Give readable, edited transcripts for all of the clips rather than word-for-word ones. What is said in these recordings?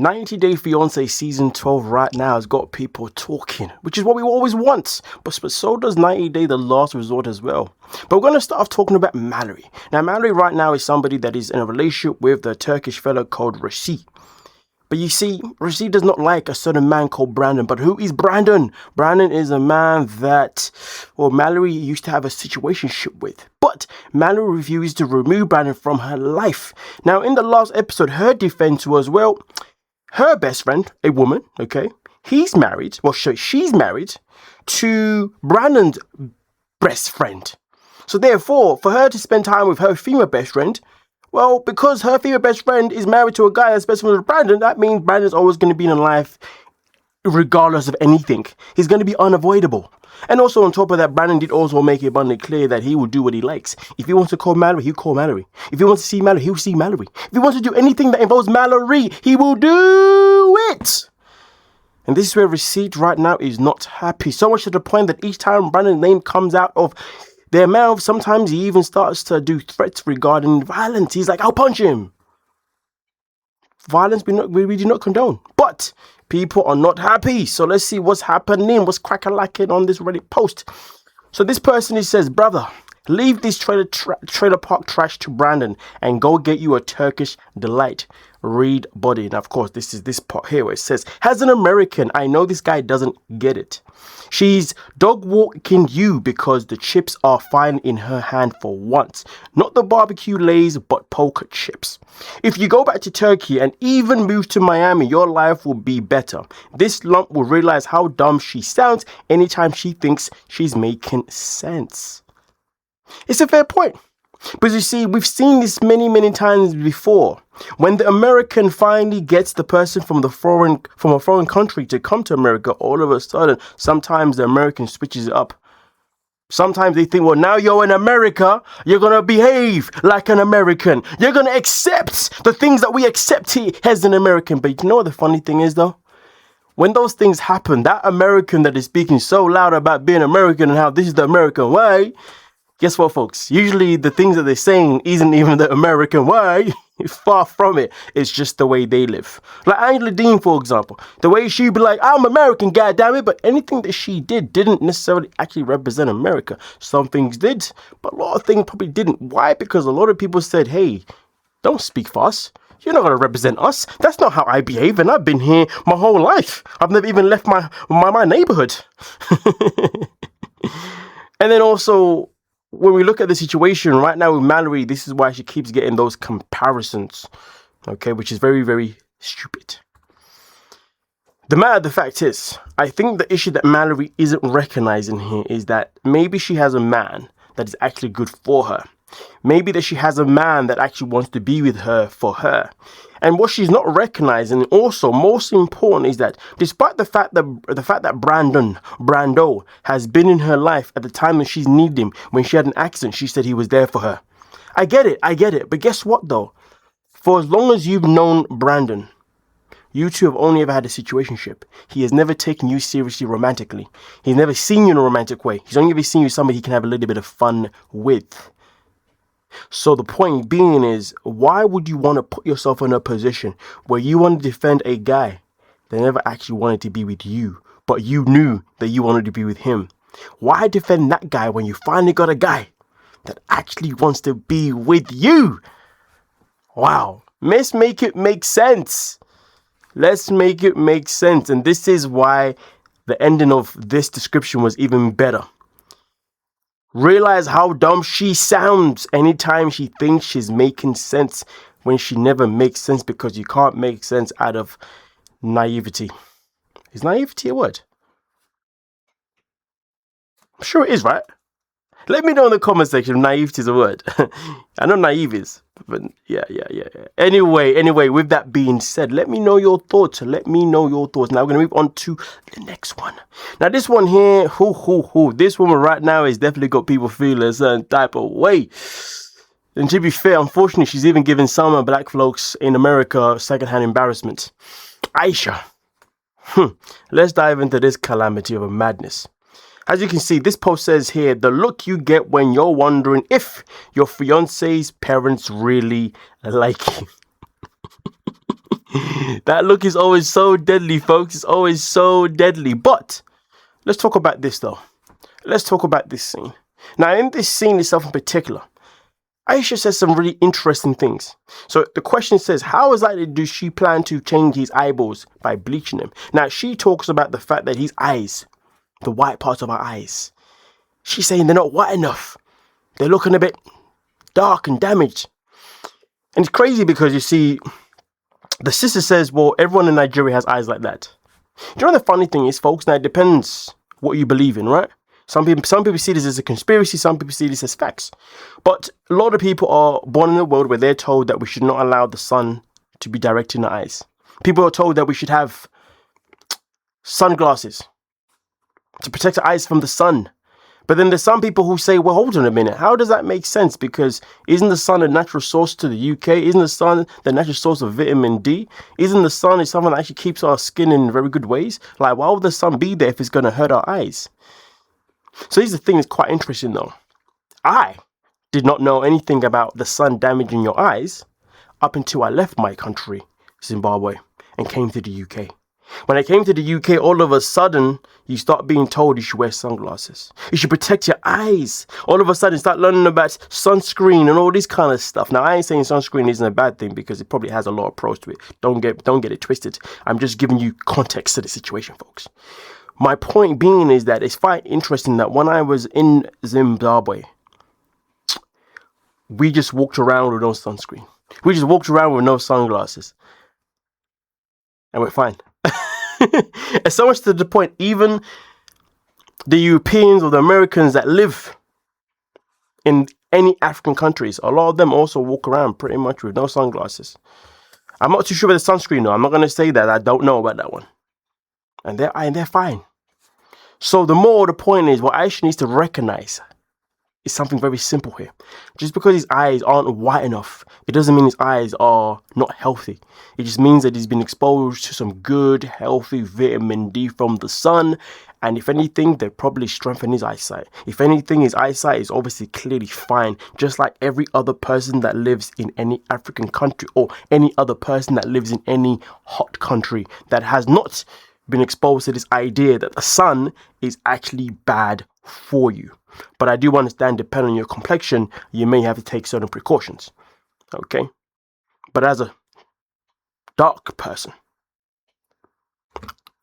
90 Day Fiance season 12 right now has got people talking, which is what we always want. But so does 90 Day The Last Resort as well. But we're going to start off talking about Mallorie. Now, Mallorie right now is somebody that is in a relationship with the Turkish fellow called Rashid. But you see, Rashid does not like a certain man called Brandon. But who is Brandon? Brandon is a man that, well, Mallorie used to have a situationship with. But Mallorie refused to remove Brandon from her life. Now, in the last episode, her defense was, well, her best friend, a woman, okay, she's married to Brandon's best friend. So therefore, for her to spend time with her female best friend, well, because her female best friend is married to a guy that's best friend with Brandon, that means Brandon's always going to be in her life regardless of anything. He's going to be unavoidable. And also on top of that, Brandon did also make it abundantly clear that he will do what he likes. If he wants to call Mallorie, he'll call Mallorie. If he wants to see Mallorie, he'll see Mallorie. If he wants to do anything that involves Mallorie, he will do it. And this is where Rashid right now is not happy. So much to the point that each time Brandon's name comes out of their mouth, sometimes he even starts to do threats regarding violence. He's like, I'll punch him. Violence we do not condone. But people are not happy. So let's see what's happening. What's crack-a-lacking on this Reddit post. So this person, he says, brother, leave this trailer park trash to Brandon and go get you a Turkish delight. Read body. Now, of course, this is this part here where it says, as an American, I know this guy doesn't get it. She's dog walking you because the chips are fine in her hand for once. Not the barbecue lays, but poker chips. If you go back to Turkey and even move to Miami, your life will be better. This lump will realize how dumb she sounds anytime she thinks she's making sense. It's a fair point. Because you see, we've seen this many times before. When the American finally gets the person from a foreign country to come to America, all of a sudden, sometimes the American switches it up. Sometimes they think, well, now you're in America, you're going to behave like an American. You're going to accept the things that we accept here as an American. But you know what the funny thing is, though? When those things happen, that American that is speaking so loud about being American and how this is the American way, guess what, folks? Usually the things that they're saying isn't even the American way. Far from it. It's just the way they live. Like Angela Dean, for example. The way she'd be like, I'm American, goddammit. But anything that she didn't necessarily actually represent America. Some things did, but a lot of things probably didn't. Why? Because a lot of people said, hey, don't speak for us. You're not going to represent us. That's not how I behave. And I've been here my whole life. I've never even left my neighborhood. And then also, when we look at the situation right now with Mallorie, this is why she keeps getting those comparisons, okay, which is very stupid. The matter of the fact is, I think the issue that Mallorie isn't recognizing here is that maybe she has a man that is actually good for her. Maybe that she has a man that actually wants to be with her for her. And what she's not recognizing, also most important, is that despite the fact that Brando has been in her life at the time that she's needed him, when she had an accident, she said he was there for her. I get it. But guess what though? For as long as you've known Brandon, you two have only ever had a situationship. He has never taken you seriously romantically. He's never seen you in a romantic way. He's only ever seen you as somebody he can have a little bit of fun with. So the point being is, why would you want to put yourself in a position where you want to defend a guy that never actually wanted to be with you, but you knew that you wanted to be with him? Why defend that guy when you finally got a guy that actually wants to be with you? Wow. Let's make it make sense. Let's make it make sense. And this is why the ending of this description was even better. Realize how dumb she sounds anytime she thinks she's making sense when she never makes sense, because you can't make sense out of naivety. Is naivety a word? I'm sure it is, right? Let me know in the comment section if naivety is a word. I know naive is, but yeah. Anyway, with that being said, let me know your thoughts. Now we're going to move on to the next one. Now this one here, this woman right now has definitely got people feeling a certain type of way. And to be fair, unfortunately, she's even giving some black folks in America secondhand embarrassment. Ashia. Let's dive into this calamity of a madness. As you can see, this post says here, the look you get when you're wondering if your fiance's parents really like you. That look is always so deadly, folks. It's always so deadly. But let's talk about this, though. Let's talk about this scene. Now, in this scene itself in particular, Ashia says some really interesting things. So the question says, how exactly does she plan to change his eyeballs by bleaching them? Now, she talks about the fact that his eyes, the white parts of her eyes, she's saying they're not white enough. They're looking a bit dark and damaged. And it's crazy because you see, the sister says, well, everyone in Nigeria has eyes like that. Do you know the funny thing is, folks? Now, it depends what you believe in, right? Some people see this as a conspiracy. Some people see this as facts. But a lot of people are born in a world where they're told that we should not allow the sun to be direct in the eyes. People are told that we should have sunglasses to protect our eyes from the sun. But then there's some people who say, well, hold on a minute. How does that make sense? Because isn't the sun a natural source to the UK? Isn't the sun the natural source of vitamin D? Isn't the sun is something that actually keeps our skin in very good ways? Like, why would the sun be there if it's going to hurt our eyes? So here's the thing that's quite interesting, though. I did not know anything about the sun damaging your eyes up until I left my country, Zimbabwe, and came to the UK. When I came to the UK, all of a sudden, you start being told you should wear sunglasses. You should protect your eyes. All of a sudden, start learning about sunscreen and all this kind of stuff. Now, I ain't saying sunscreen isn't a bad thing because it probably has a lot of pros to it. Don't get it twisted. I'm just giving you context to the situation, folks. My point being is that it's quite interesting that when I was in Zimbabwe, we just walked around with no sunscreen. We just walked around with no sunglasses. And we're fine. And so much to the point, even the Europeans or the Americans that live in any African countries, a lot of them also walk around pretty much with no sunglasses. I'm not too sure about the sunscreen though. I'm not going to say that. I don't know about that one. And they're fine. So the point is, what Aisha needs to recognize is something very simple here. Just because his eyes aren't white enough, it doesn't mean his eyes are not healthy. It just means that he's been exposed to some good, healthy vitamin D from the sun. And if anything, they probably strengthen his eyesight. If anything, his eyesight is obviously clearly fine, just like every other person that lives in any African country or any other person that lives in any hot country that has not been exposed to this idea that the sun is actually bad for you. But I do understand, depending on your complexion, you may have to take certain precautions. Okay? But as a dark person,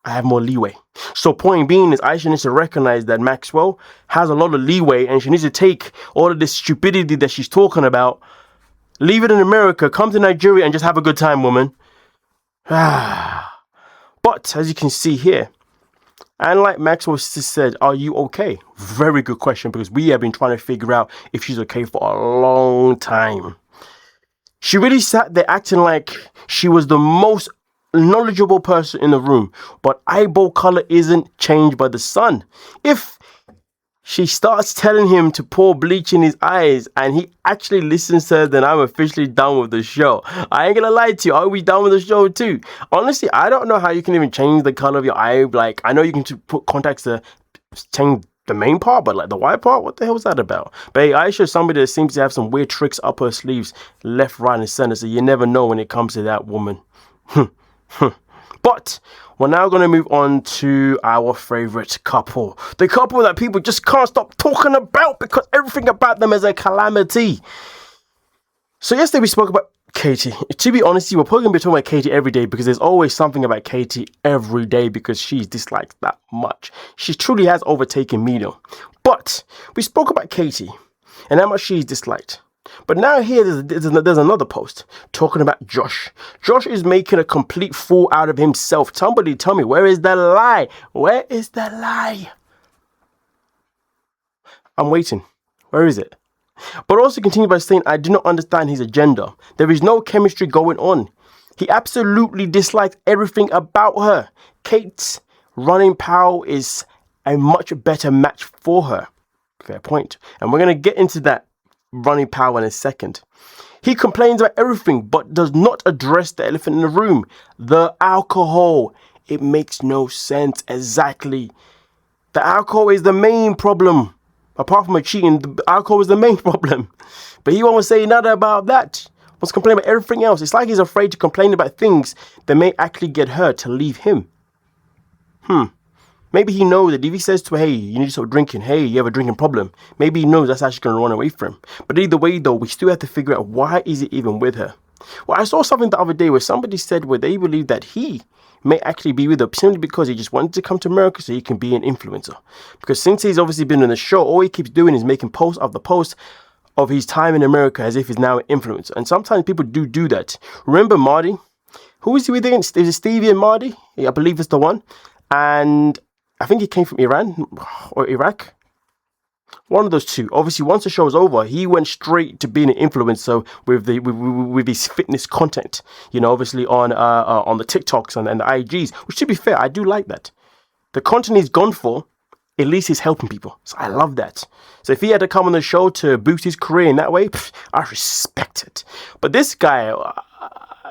I have more leeway. So point being is Aisha needs to recognize that Maxwell has a lot of leeway and she needs to take all of this stupidity that she's talking about, leave it in America, come to Nigeria and just have a good time, woman. But as you can see here, and like Maxwell said, are you okay? Very good question, because we have been trying to figure out if she's okay for a long time. She really sat there acting like she was the most knowledgeable person in the room, but eyeball color isn't changed by the sun. If she starts telling him to pour bleach in his eyes and he actually listens to her, then I'm officially done with the show. I ain't gonna lie to you, are we done with the show too? Honestly, I don't know how you can even change the color of your eye. Like, I know you can put contacts to change the main part, but like the white part, what the hell is that about? But hey, Aisha is somebody that seems to have some weird tricks up her sleeves, left, right, and center, so you never know when it comes to that woman. But we're now going to move on to our favorite couple. The couple that people just can't stop talking about because everything about them is a calamity. So yesterday we spoke about Catie. To be honest, we're probably going to be talking about Catie every day because there's always something about Catie every day because she's disliked that much. She truly has overtaken me though. But we spoke about Catie and how much she's disliked. But now here there's another post talking about Josh. Josh is making a complete fool out of himself. Somebody tell me, where is the lie? Where is the lie? I'm waiting. Where is it? But also continue by saying, I do not understand his agenda. There is no chemistry going on. He absolutely dislikes everything about her. Kate's running power is a much better match for her. Fair point. And we're going to get into that running power in a second. He complains about everything but does not address the elephant in the room, the alcohol. It makes no sense. Exactly. The alcohol is the main problem. Apart from cheating, the alcohol is the main problem. But he won't say nothing about that. Wants to complain about everything else. It's like he's afraid to complain about things that may actually get her to leave him. Maybe he knows that if he says to her, hey, you need to stop drinking, hey, you have a drinking problem, maybe he knows that's actually going to run away from him. But either way, though, we still have to figure out why is he even with her. Well, I saw something the other day where somebody said where they believe that he may actually be with her simply because he just wanted to come to America so he can be an influencer. Because since he's obviously been on the show, all he keeps doing is making post after post of his time in America as if he's now an influencer. And sometimes people do that. Remember Marty? Who is he with again? Is it Stevie and Marty? I believe it's the one. And I think he came from Iran or Iraq. One of those two. Obviously, once the show was over, he went straight to being an influencer with his fitness content. You know, obviously on the TikToks and the IGs. Which, to be fair, I do like that. The content he's gone for, at least he's helping people. So I love that. So if he had to come on the show to boost his career in that way, I respect it. But this guy,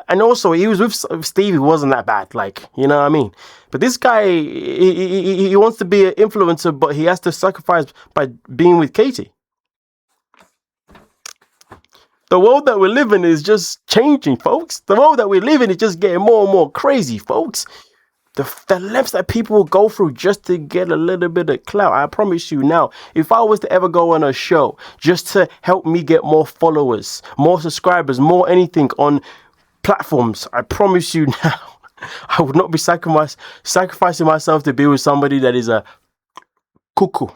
and also he was with Steve, who wasn't that bad. Like, you know what I mean? But this guy, he wants to be an influencer, but he has to sacrifice by being with Catie. The world that we live in is just changing, folks. The world that we live in is just getting more and more crazy, folks. The lengths that people will go through just to get a little bit of clout. I promise you now, if I was to ever go on a show just to help me get more followers, more subscribers, more anything on platforms, I promise you now, I would not be sacrificing myself to be with somebody that is a cuckoo.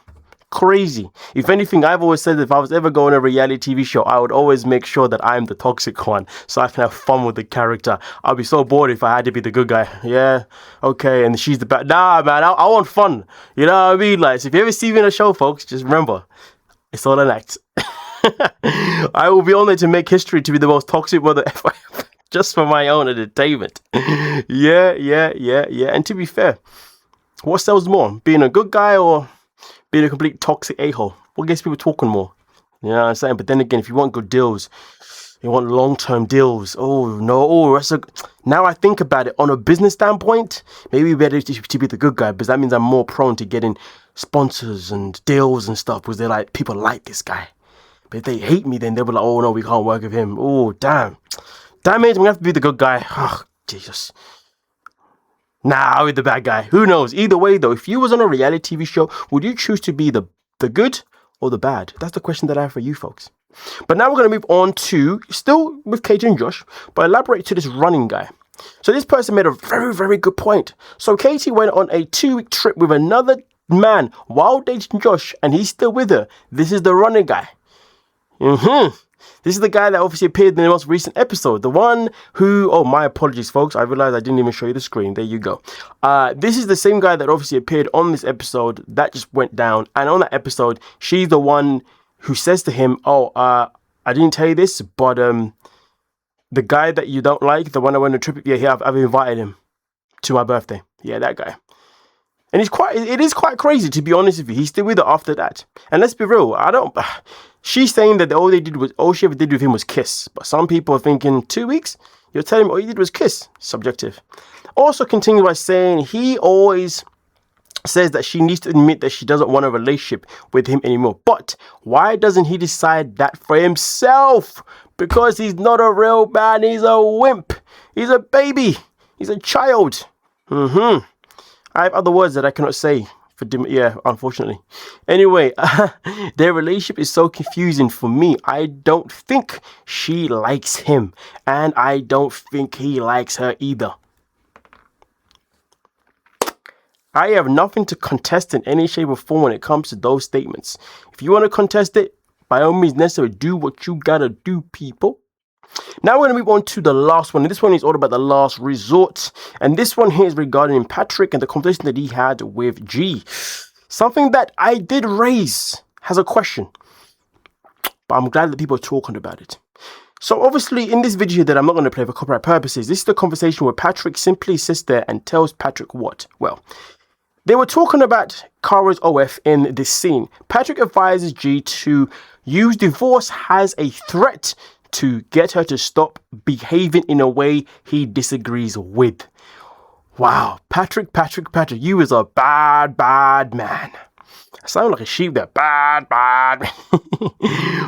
Crazy. If anything, I've always said that if I was ever going on a reality TV show, I would always make sure that I'm the toxic one so I can have fun with the character. I'd be so bored if I had to be the good guy. Yeah, okay, and she's the bad. Nah, man, I want fun. You know what I mean? Like, so if you ever see me in a show, folks, just remember, it's all an act. I will be honored to make history to be the most toxic mother ever, just for my own entertainment. Yeah. And to be fair, what sells more, being a good guy or being a complete toxic a-hole? What gets people talking more? You know what I'm saying? But then again, if you want good deals, you want long-term deals. Oh, no. Now I think about it, on a business standpoint, maybe better to be the good guy, because that means I'm more prone to getting sponsors and deals and stuff, because they're like, people like this guy. But if they hate me, then they'll be like, oh, no, we can't work with him. Oh, damn. Damn it, I'm going to have to be the good guy. Oh, Jesus. Nah, I'll be the bad guy. Who knows? Either way, though, if you was on a reality TV show, would you choose to be the good or the bad? That's the question that I have for you, folks. But now we're going to move on to, still with Catie and Josh, but elaborate to this running guy. So this person made a very, very good point. So Catie went on a 2-week trip with another man while dating Josh, and he's still with her. This is the running guy. This is the guy that obviously appeared in the most recent episode. The one who... Oh, my apologies, folks. I realized I didn't even show you the screen. There you go. This is the same guy that obviously appeared on this episode that just went down. And on that episode, she's the one who says to him, oh, I didn't tell you this, but the guy that you don't like, the one I went on a trip... Yeah, I've invited him to my birthday. Yeah, that guy. And it is quite crazy, to be honest with you. He's still with her after that. And let's be real, she's saying that all she ever did with him was kiss. But some people are thinking, 2 weeks? You're telling me all you did was kiss? Subjective. Also continues by saying he always says that she needs to admit that she doesn't want a relationship with him anymore. But why doesn't he decide that for himself? Because he's not a real man, he's a wimp. He's a baby. He's a child. I have other words that I cannot say. Unfortunately. Anyway, their relationship is so confusing for me. I don't think she likes him. And I don't think he likes her either. I have nothing to contest in any shape or form when it comes to those statements. If you want to contest it, by all means necessary, do what you gotta do, people. Now we're going to move on to the last one. And this one is all about the last resort. And this one here is regarding Patrick and the conversation that he had with G. Something that I did raise as a question. But I'm glad that people are talking about it. So obviously in this video that I'm not going to play for copyright purposes, this is the conversation where Patrick simply sits there and tells Patrick what? Well, they were talking about Kara's OF in this scene. Patrick advises G to use divorce as a threat to get her to stop behaving in a way he disagrees with. Wow, Patrick, you is a bad man. I sound like a sheep there. Bad.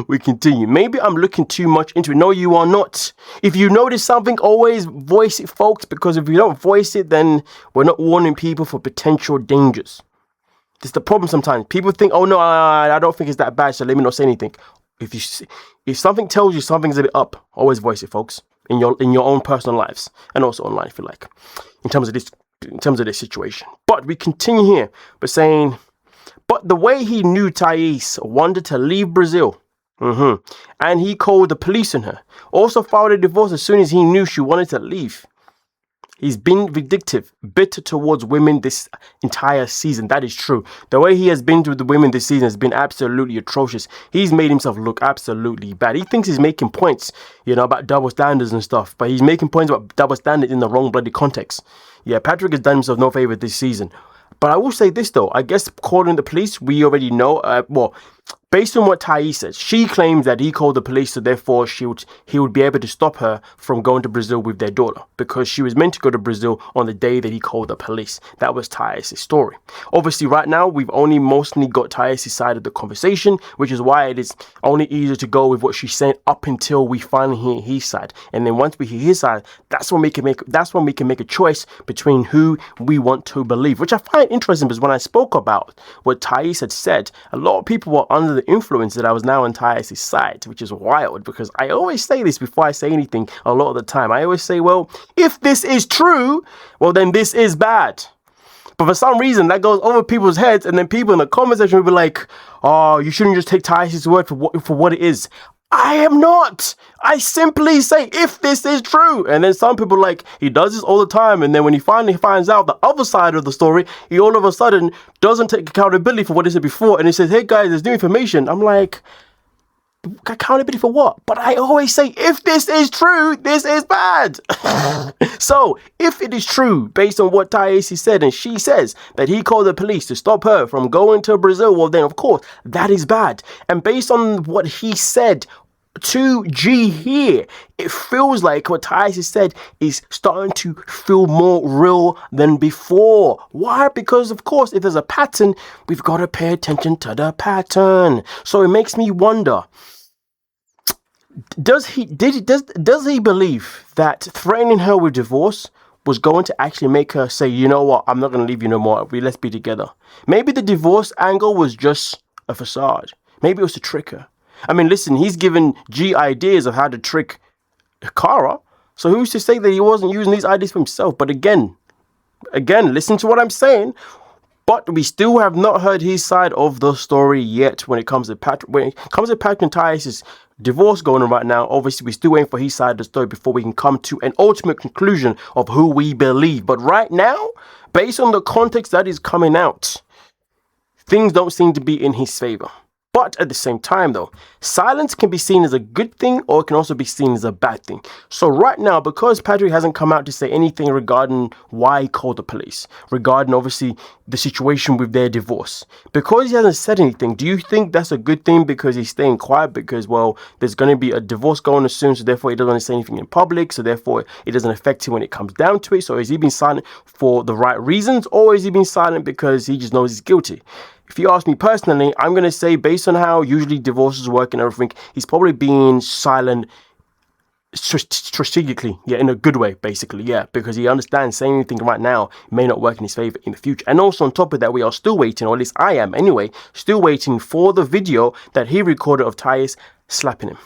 We continue. Maybe I'm looking too much into it. No, you are not. If you notice something, always voice it, folks, because if you don't voice it, then we're not warning people for potential dangers. This is the problem sometimes. People think, oh no, I don't think it's that bad, so let me not say anything. If something tells you something's a bit up, always voice it, folks, in your own personal lives and also online, if you like, in terms of this situation. But we continue here by saying, but the way he knew Thais wanted to leave Brazil, and he called the police on her, also filed a divorce as soon as he knew she wanted to leave. He's been vindictive, bitter towards women this entire season. That is true. The way he has been to the women this season has been absolutely atrocious. He's made himself look absolutely bad. He thinks he's making points, about double standards and stuff, but he's making points about double standards in the wrong bloody context. Yeah, Patrick has done himself no favor this season. But I will say this though, I guess calling the police, we already know, based on what Thais says, she claims that he called the police, so therefore he would be able to stop her from going to Brazil with their daughter, because she was meant to go to Brazil on the day that he called the police. That was Thais' story. Obviously, right now, we've only mostly got Thais' side of the conversation, which is why it is only easier to go with what she's saying up until we finally hear his side. And then once we hear his side, that's when we can make a choice between who we want to believe, which I find interesting, because when I spoke about what Thais had said, a lot of people were under the influence that I was now on Thais' side, which is wild, because I always say this before I say anything a lot of the time. I always say, well, if this is true, well, then this is bad. But for some reason, that goes over people's heads, and then people in the comment section will be like, oh, you shouldn't just take Thais' word for what it is. I am not. I simply say, if this is true. And then some people he does this all the time. And then when he finally finds out the other side of the story, he all of a sudden doesn't take accountability for what he said before. And he says, hey guys, there's new information. I'm like, accountability for what? But I always say, if this is true, this is bad. So if it is true, based on what Thais said, and she says that he called the police to stop her from going to Brazil, well then of course that is bad. And based on what he said to G here, it feels like what Thais said is starting to feel more real than before. Why? Because of course, if there's a pattern, we've got to pay attention to the pattern. So it makes me wonder, does he believe that threatening her with divorce was going to actually make her say, you know what, I'm not going to leave you no more, let's be together? Maybe the divorce angle was just a facade. Maybe it was to trick her. I mean, listen, he's given G ideas of how to trick Cara. So who's to say that he wasn't using these ideas for himself? But again, listen to what I'm saying. But we still have not heard his side of the story yet when it comes to Patrick. When it comes to Patrick and Thais' divorce going on right now, obviously we're still waiting for his side of the story before we can come to an ultimate conclusion of who we believe. But right now, based on the context that is coming out, things don't seem to be in his favor. But at the same time, though, silence can be seen as a good thing, or it can also be seen as a bad thing. So right now, because Patrick hasn't come out to say anything regarding why he called the police, regarding obviously the situation with their divorce, because he hasn't said anything, do you think that's a good thing because he's staying quiet? Because, well, there's going to be a divorce going on soon, so therefore he doesn't want to say anything in public, so therefore it doesn't affect him when it comes down to it. So has he been silent for the right reasons, or has he been silent because he just knows he's guilty? If you ask me personally, I'm going to say, based on how usually divorces work and everything, he's probably being silent strategically, in a good way, basically, because he understands saying anything right now may not work in his favor in the future. And also on top of that, we are still waiting, or at least I am anyway, still waiting for the video that he recorded of Thais slapping him.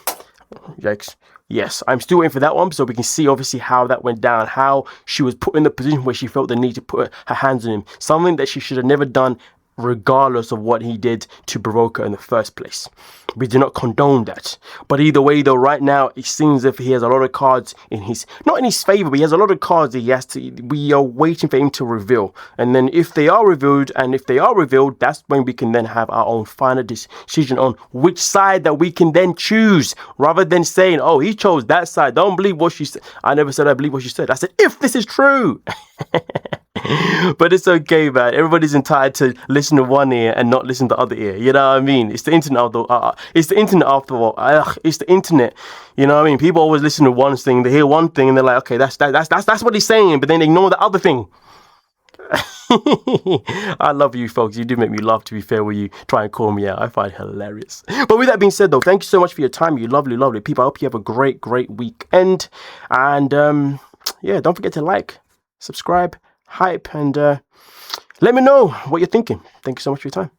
Yikes. Yes, I'm still waiting for that one, so we can see obviously how that went down, how she was put in the position where she felt the need to put her hands on him, something that she should have never done, regardless of what he did to provoke her in the first place. We do not condone that. But either way, though, right now, it seems as if he has a lot of cards in his, not in his favor, but he has a lot of cards that he has to, we are waiting for him to reveal. And then if they are revealed, that's when we can then have our own final decision on which side that we can then choose, rather than saying, oh, he chose that side. Don't believe what she said. I never said I believe what she said. I said, if this is true. But it's okay, man. Everybody's entitled to listen to one ear and not listen to the other ear. You know what I mean? It's the internet it's the internet after all. It's the internet. You know what I mean? People always listen to one thing, they hear one thing, and they're like, okay, that's what he's saying, but then they ignore the other thing. I love you folks. You do make me laugh, to be fair, when you try and call me out. I find it hilarious. But with that being said, though, thank you so much for your time, you lovely, lovely people. I hope you have a great, great weekend. And yeah, don't forget to like, subscribe, hype, and let me know what you're thinking. Thank you so much for your time.